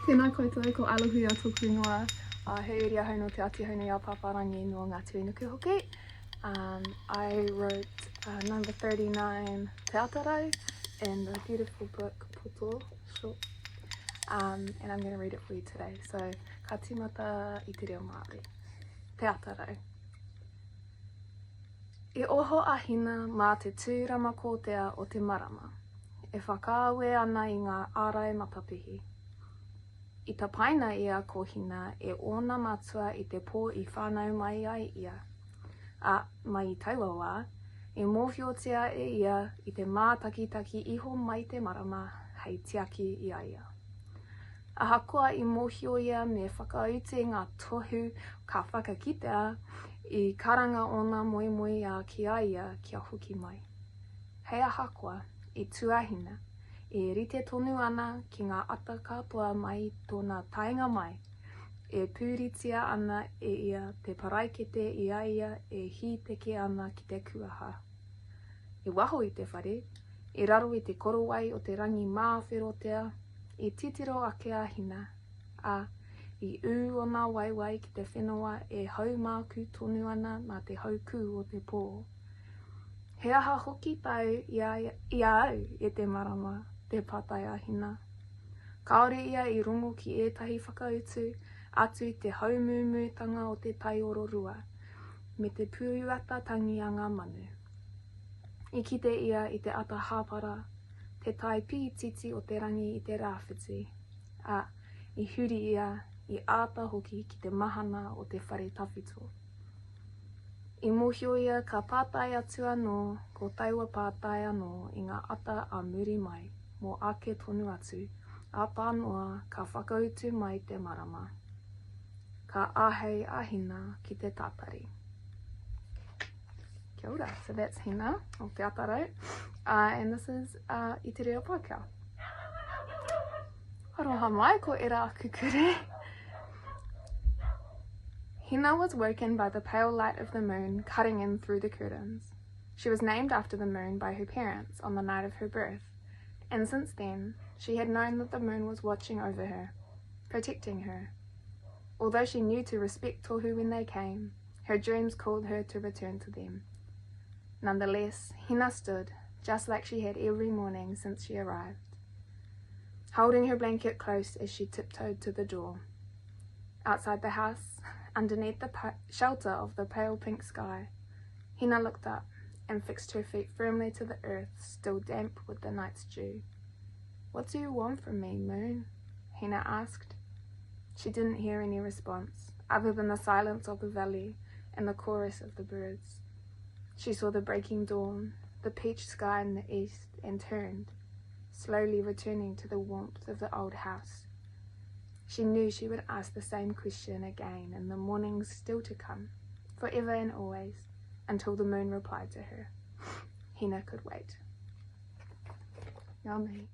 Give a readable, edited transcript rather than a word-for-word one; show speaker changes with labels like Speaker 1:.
Speaker 1: Tēnā koutou, ko Isla Huia tōku ingoa. He iria hau no te ati hau nei a paparangi no ngā tuinuku hoki. I wrote number 39, Te Atarau, in the beautiful book Poto, short. And I'm going to read it for you today. So, ka tīmata I te Reo Māori. Te Atarau. I oho ahina mā te tūrama kōtea o te marama. E whakaawe ana I ngā ārai matapihi. I ta paina ia ko hina e ona matua I te pō I whānau mai ai ia. A mai I taua wā, e mōwhiotia e ia I te mātakitaki iho mai te marama hei tiaki I a ia. A hakoa I mōhio ia me whakaute ngā tohu ka whakakitea I karanga ona moi moi a ki a ia kia hoki mai. Hei a hakoa I tuahina. E rite tonu ana ki ngā ata katoa mai tōna tainga mai. E pūritia ana e ia te paraikete I a ia e hīteke ana ki te kuaha. E waho I te whare, e raro I te korowai o te rangi māwherotea, e titiro ake a hina, a I ū o nā waiwai ki te whenua e haumāku tonu ana nā te haukū o te pō. He aha hoki tau I au e te marama, te patai a hina. Kaore ia I rongo ki ētahi whakautu atu te haumūmūtanga o te tai ororua, me te pūata tangi a ngā manu. I kite ia I te ata hāpara, te tai pītiti o te rangi I te rāwhiti, a I huri ia I āta hoki ki te mahana o te whare tawhito. I mōhio ia ka pātai atu anō, ko taiwa pātai anō I ngā ata a muri mai, mō ake tonu atu, a pānoa ka whakautu mai te marama. Ka āhei ahina ki te tātari. Kia ora, so that's hina, o te atarau, and this is I te reo Pākehā. Aroha mai ko era aku kure. Hina was woken by the pale light of the moon cutting in through the curtains. She was named after the moon by her parents on the night of her birth, and since then, she had known that the moon was watching over her, protecting her. Although she knew to respect tohu when they came, her dreams called her to return to them. Nonetheless, Hina stood, just like she had every morning since she arrived, holding her blanket close as she tiptoed to the door. Outside the house, underneath the shelter of the pale pink sky, Hina looked up and fixed her feet firmly to the earth, still damp with the night's dew. "What do you want from me, moon?" Hina asked. She didn't hear any response, other than the silence of the valley and the chorus of the birds. She saw the breaking dawn, the peach sky in the east, and turned, slowly returning to the warmth of the old house. She knew she would ask the same question again in the mornings still to come, forever and always, until the moon replied to her. Hina could wait. Ngā mihi.